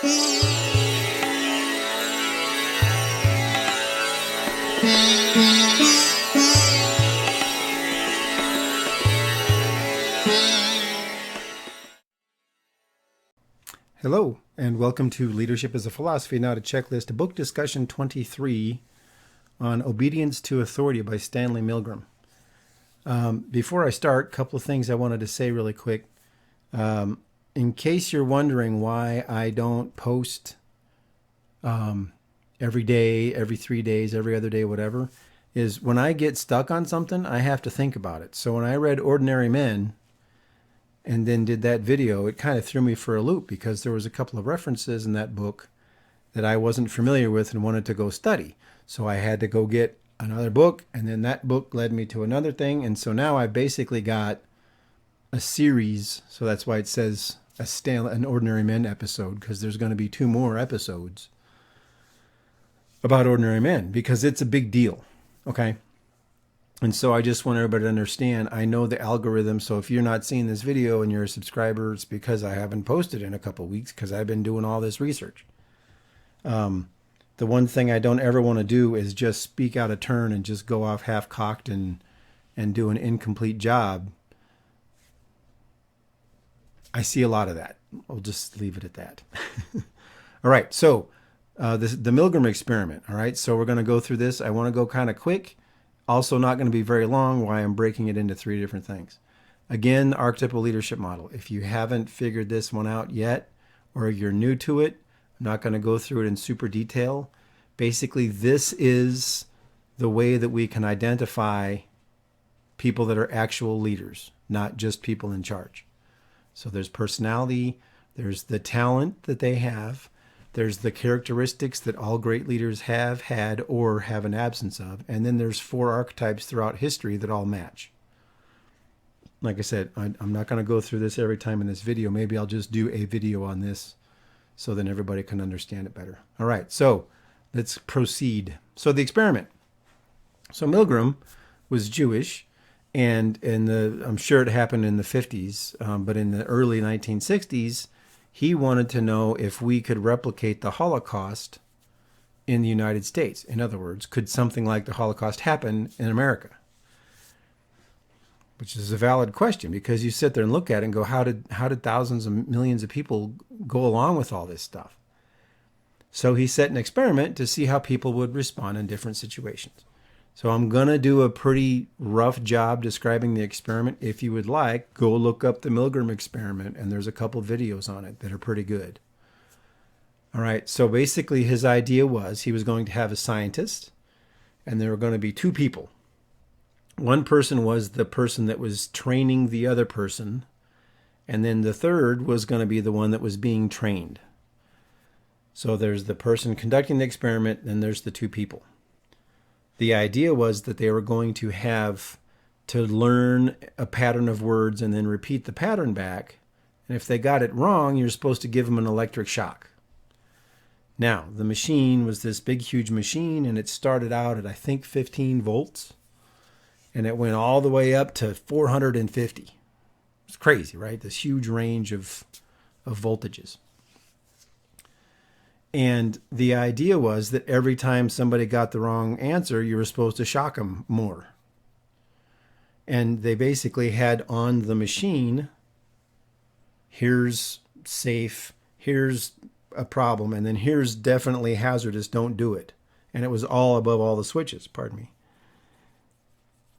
Hello, and welcome to Leadership as a Philosophy, Not a Checklist, book discussion 23 on Obedience to Authority by Stanley Milgram. Before I start, a couple of things I wanted to say really quick. In case you're wondering why I don't post every day, every 3 days, every other day, whatever, is when I get stuck on something, I have to think about it. So when I read Ordinary Men and then did that video, it kind of threw me for a loop because there was a couple of references in that book that I wasn't familiar with and wanted to go study. So I had to go get another book, and then that book led me to another thing. And so now I basically got a series. So that's why it says an Ordinary Men episode, because there's going to be 2 more episodes about Ordinary Men, because it's a big deal. Okay. And so I just want everybody to understand, I know the algorithm. So if you're not seeing this video and you're a subscriber, it's because I haven't posted in a couple of weeks because I've been doing all this research. The one thing I don't ever want to do is just speak out of turn and just go off half-cocked and do an incomplete job. I see a lot of that. I'll just leave it at that. All right. So the Milgram experiment. All right. So we're going to go through this. I want to go kind of quick. Also not going to be very long, why I'm breaking it into 3 different things. Again, the archetypal leadership model. If you haven't figured this one out yet, or you're new to it, I'm not going to go through it in super detail. Basically, this is the way that we can identify people that are actual leaders, not just people in charge. So there's personality, there's the talent that they have, there's the characteristics that all great leaders have had or have an absence of. And then there's 4 archetypes throughout history that all match. Like I said, I'm not going to go through this every time in this video. Maybe I'll just do a video on this so then everybody can understand it better. All right, so let's proceed. So the experiment. So Milgram was Jewish, and I'm sure it happened in the 50s, but in the early 1960s, he wanted to know if we could replicate the Holocaust in the United States. In other words, could something like the Holocaust happen in America? Which is a valid question, because you sit there and look at it and go, how did thousands of millions of people go along with all this stuff? So he set an experiment to see how people would respond in different situations. So I'm going to do a pretty rough job describing the experiment. If you would like, go look up the Milgram experiment, and there's a couple videos on it that are pretty good. All right, so basically his idea was he was going to have a scientist, and there were going to be 2 people. One person was the person that was training the other person, and then the third was going to be the one that was being trained. So there's the person conducting the experiment, and there's the 2 people. The idea was that they were going to have to learn a pattern of words and then repeat the pattern back. And if they got it wrong, you're supposed to give them an electric shock. Now, the machine was this big, huge machine, and it started out at, I think, 15 volts. And it went all the way up to 450. It's crazy, right? This huge range of voltages. And the idea was that every time somebody got the wrong answer, you were supposed to shock them more. And they basically had on the machine, here's safe, here's a problem, and then here's definitely hazardous, don't do it. And it was all above all the switches, pardon me.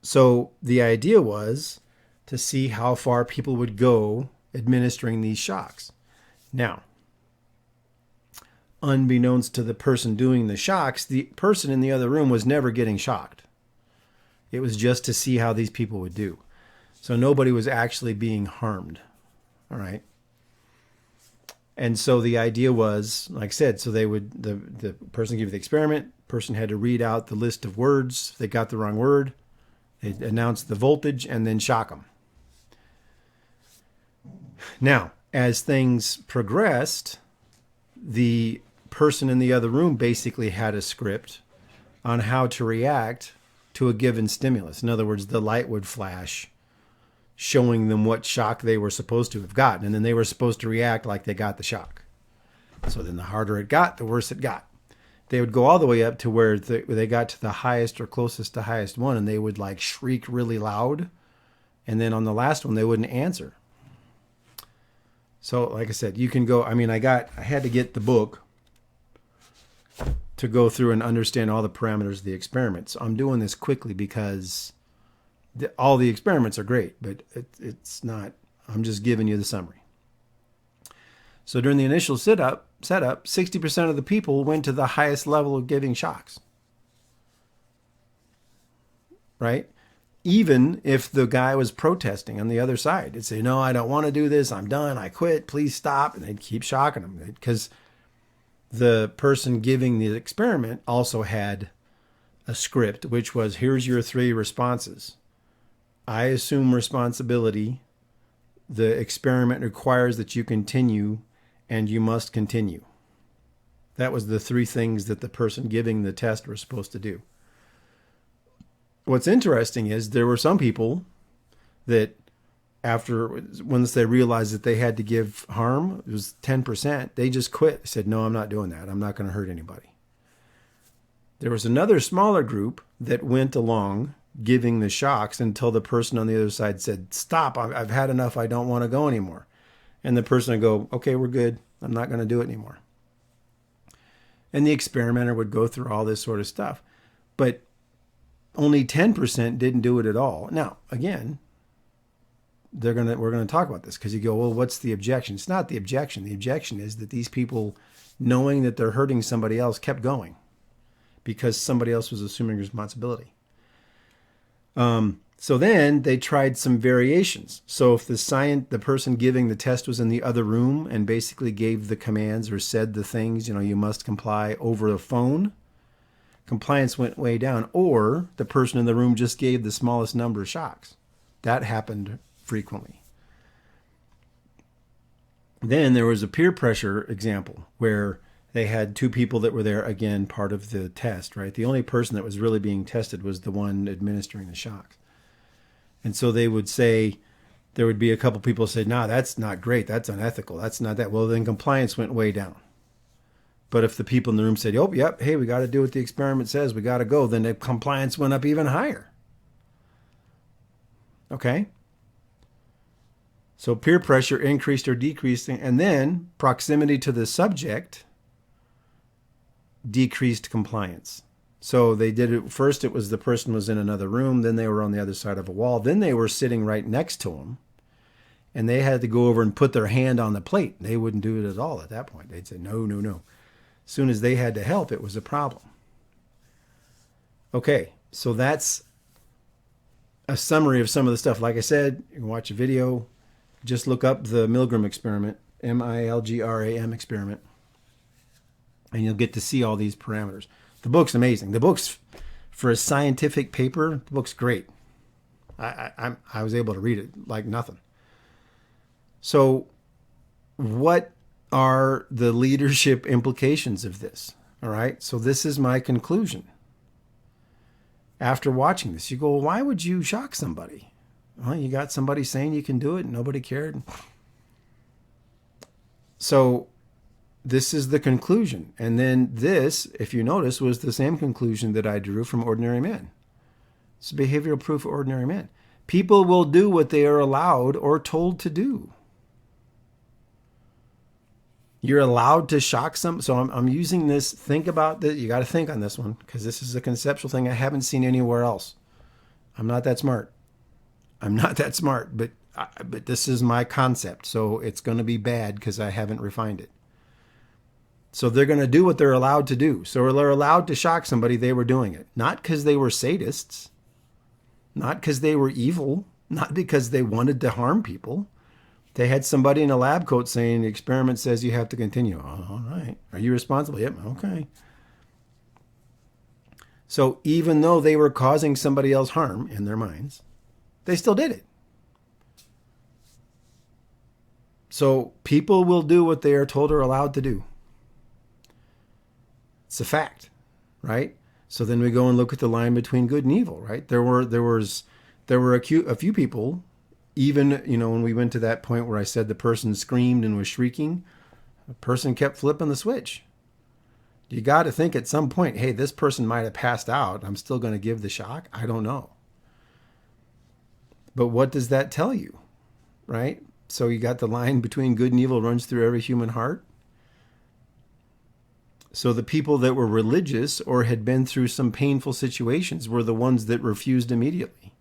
So the idea was to see how far people would go administering these shocks. Now, unbeknownst to the person doing the shocks, the person in the other room was never getting shocked. It was just to see how these people would do. So nobody was actually being harmed. All right. And so the idea was, like I said, so they would, the person gave the experiment, person had to read out the list of words. If they got the wrong word, they'd announce the voltage and then shock them. Now, as things progressed, the person in the other room basically had a script on how to react to a given stimulus. In other words, the light would flash showing them what shock they were supposed to have gotten, and then they were supposed to react like they got the shock. So then the harder it got, the worse it got. They would go all the way up to where they got to the highest or closest to highest one, and they would like shriek really loud. And then on the last one, they wouldn't answer. So like I said, you can go, I mean, I had to get the book to go through and understand all the parameters of the experiment. So I'm doing this quickly because all the experiments are great, but it's not, I'm just giving you the summary. So during the initial setup, 60% of the people went to the highest level of giving shocks. Right? Even if the guy was protesting on the other side, they'd say, no, I don't want to do this. I'm done. I quit. Please stop. And they'd keep shocking them because the person giving the experiment also had a script, which was, here's your 3 responses. I assume responsibility. The experiment requires that you continue, and you must continue. That was the 3 things that the person giving the test was supposed to do. What's interesting is there were some people that once they realized that they had to give harm, it was 10%, they just quit. They said, no, I'm not doing that. I'm not going to hurt anybody. There was another smaller group that went along giving the shocks until the person on the other side said, stop, I've had enough. I don't want to go anymore. And the person would go, okay, we're good. I'm not going to do it anymore. And the experimenter would go through all this sort of stuff. But only 10% didn't do it at all. Now, again, we're going to talk about this because you go, well, what's the objection? It's not the objection. The objection is that these people, knowing that they're hurting somebody else, kept going because somebody else was assuming responsibility. So then they tried some variations. So if the person giving the test was in the other room and basically gave the commands or said the things, you must comply over the phone, compliance went way down. Or the person in the room just gave the smallest number of shocks. That happened frequently. Then there was a peer pressure example where they had 2 people that were there, again, part of the test, right? The only person that was really being tested was the one administering the shocks. And so they would say, there would be a couple people say, no, that's not great. That's unethical. That's not that. Well, then compliance went way down. But if the people in the room said, oh, yep, hey, we got to do what the experiment says. We got to go. Then the compliance went up even higher. Okay? So peer pressure increased or decreased. And then proximity to the subject decreased compliance. So they did it. First, it was the person was in another room. Then they were on the other side of a wall. Then they were sitting right next to him. And they had to go over and put their hand on the plate. They wouldn't do it at all at that point. They'd say, no, no, no. As soon as they had to help, it was a problem. Okay, so that's a summary of some of the stuff. Like I said, you can watch a video. Just look up the Milgram experiment, Milgram experiment. And you'll get to see all these parameters. The book's amazing. The book's, for a scientific paper, the book's great. I was able to read it like nothing. So what are the leadership implications of this? All right. So this is my conclusion. After watching this, you go, well, why would you shock somebody? Well, you got somebody saying you can do it and nobody cared. So this is the conclusion. And then this, if you notice, was the same conclusion that I drew from Ordinary Men. It's behavioral proof of Ordinary Men. People will do what they are allowed or told to do. You're allowed to shock some. So I'm using this. Think about this. You got to think on this one because this is a conceptual thing I haven't seen anywhere else. I'm not that smart. But this is my concept. So it's going to be bad because I haven't refined it. So they're going to do what they're allowed to do. So they're allowed to shock somebody. They were doing it. Not because they were sadists. Not because they were evil. Not because they wanted to harm people. They had somebody in a lab coat saying the experiment says you have to continue. Oh, all right. Are you responsible? Yep. Okay. So even though they were causing somebody else harm in their minds, they still did it. So people will do what they are told or allowed to do. It's a fact, right? So then we go and look at the line between good and evil, right? There were a few people, even, when we went to that point where I said the person screamed and was shrieking, A person kept flipping the switch. You got to think at some point, hey, this person might have passed out. I'm still going to give the shock. I don't know. But what does that tell you, right? So you got the line between good and evil runs through every human heart. So the people that were religious or had been through some painful situations were the ones that refused immediately.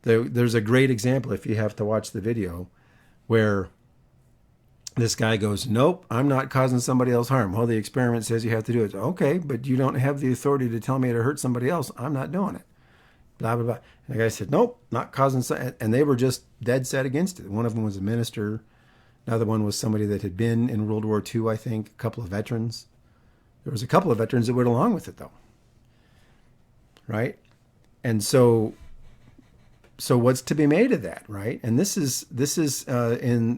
There's a great example, if you have to watch the video, where this guy goes, nope, I'm not causing somebody else harm. Well, the experiment says you have to do it. Okay, but you don't have the authority to tell me to hurt somebody else. I'm not doing it. Blah, blah, blah. And the guy said, nope, not causing. And they were just dead set against it. One of them was a minister. Another one was somebody that had been in World War II, I think, a couple of veterans. There was a couple of veterans that went along with it, though. Right? And so what's to be made of that, right? And this is in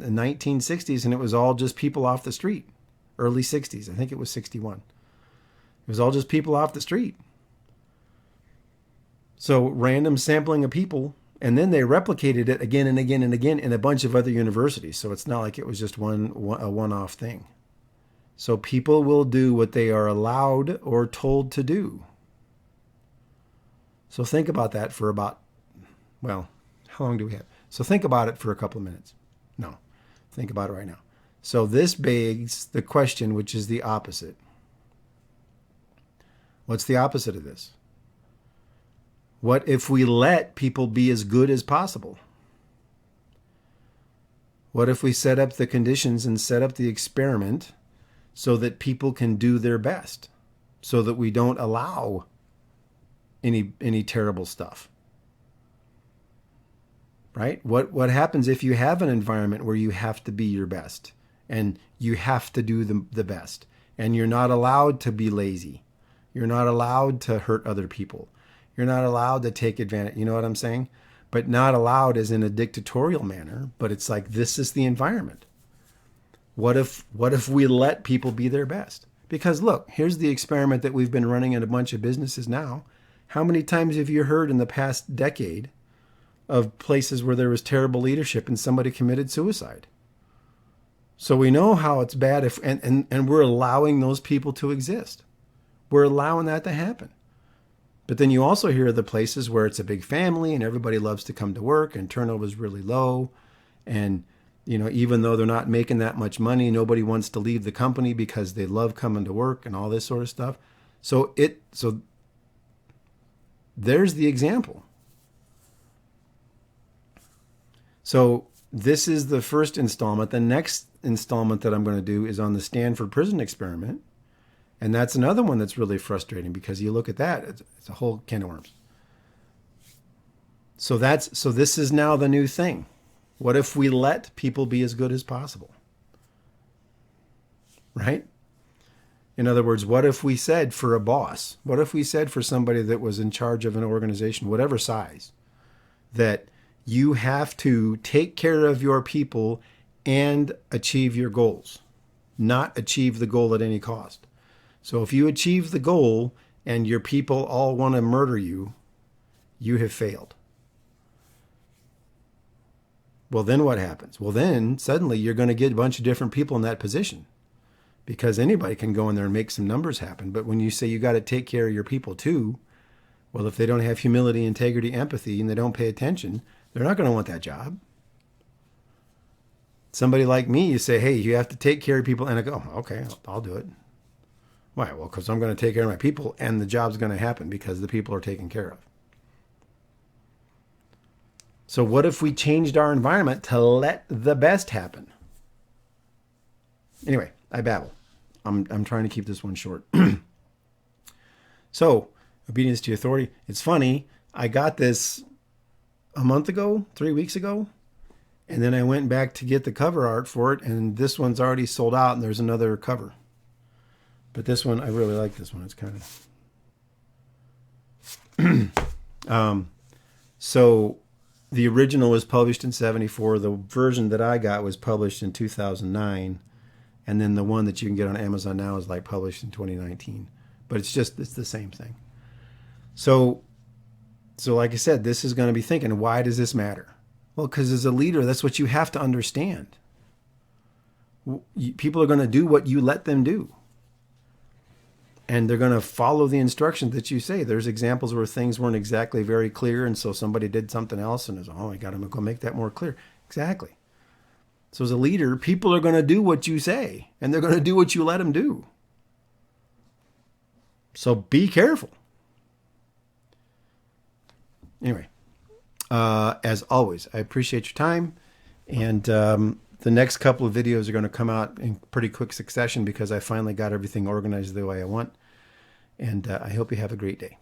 the 1960s, and it was all just people off the street. Early 60s. I think it was 61. It was all just people off the street. So random sampling of people, and then they replicated it again and again and again in a bunch of other universities. So it's not like it was just a one-off thing. So people will do what they are allowed or told to do. So think about that for about, well, how long do we have? So think about it for a couple of minutes. No, think about it right now. So this begs the question, which is the opposite. What's the opposite of this? What if we let people be as good as possible? What if we set up the conditions and set up the experiment so that people can do their best, so that we don't allow any terrible stuff? Right? What happens if you have an environment where you have to be your best and you have to do the best and you're not allowed to be lazy? You're not allowed to hurt other people. You're not allowed to take advantage. You know what I'm saying? But not allowed as in a dictatorial manner, but it's like, this is the environment. What if we let people be their best? Because look, here's the experiment that we've been running in a bunch of businesses now. How many times have you heard in the past decade of places where there was terrible leadership and somebody committed suicide? So we know how it's bad and we're allowing those people to exist. We're allowing that to happen. But then you also hear the places where it's a big family and everybody loves to come to work and turnover is really low. And, even though they're not making that much money, nobody wants to leave the company because they love coming to work and all this sort of stuff. So there's the example. So this is the first installment. The next installment that I'm going to do is on the Stanford prison experiment. And that's another one that's really frustrating because you look at that, it's a whole can of worms. So this is now the new thing. What if we let people be as good as possible? Right? In other words, what if we said for a boss, what if we said for somebody that was in charge of an organization, whatever size, that you have to take care of your people and achieve your goals, not achieve the goal at any cost. So if you achieve the goal and your people all want to murder you, you have failed. Well, then what happens? Well, then suddenly you're going to get a bunch of different people in that position because anybody can go in there and make some numbers happen. But when you say you got to take care of your people too, well, if they don't have humility, integrity, empathy, and they don't pay attention, they're not going to want that job. Somebody like me, you say, hey, you have to take care of people. And I go, okay, I'll do it. Why? Well, because I'm going to take care of my people and the job's going to happen because the people are taken care of. So what if we changed our environment to let the best happen? Anyway, I babble. I'm trying to keep this one short. So, obedience to authority. It's funny. I got this a month ago, 3 weeks ago. And then I went back to get the cover art for it. And this one's already sold out and there's another cover. But this one, I really like this one. It's kind of... So the original was published in 74. The version that I got was published in 2009. And then the one that you can get on Amazon now is like published in 2019. But it's the same thing. So like I said, this is going to be thinking, why does this matter? Well, because as a leader, that's what you have to understand. People are going to do what you let them do. And they're going to follow the instructions that you say. There's examples where things weren't exactly very clear, and so somebody did something else, and it's, oh, I got to go make that more clear. Exactly. So as a leader, people are going to do what you say, and they're going to do what you let them do. So be careful. Anyway, as always, I appreciate your time, and the next couple of videos are going to come out in pretty quick succession because I finally got everything organized the way I want. And I hope you have a great day.